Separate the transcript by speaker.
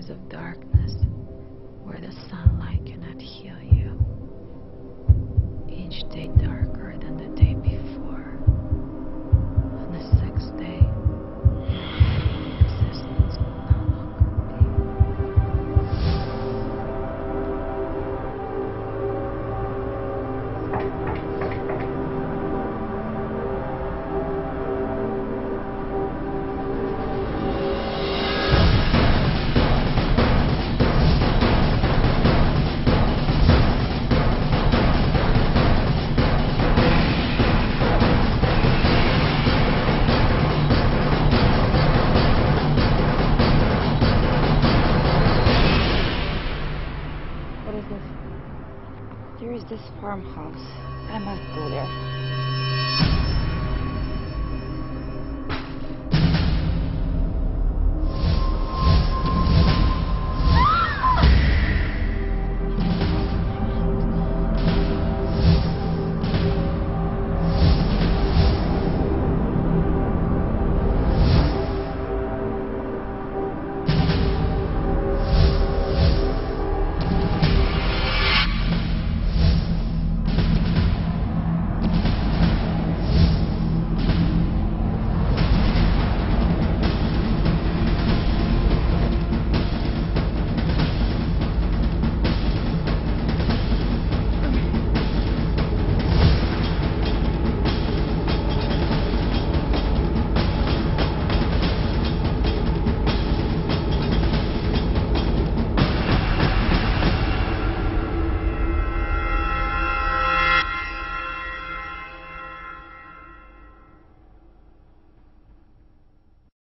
Speaker 1: centuries of darkness where the sunlight cannot heal you. Each day darker than the day before. On the sixth day, existence will no longer be.
Speaker 2: What is this? There is this farmhouse. I must go there.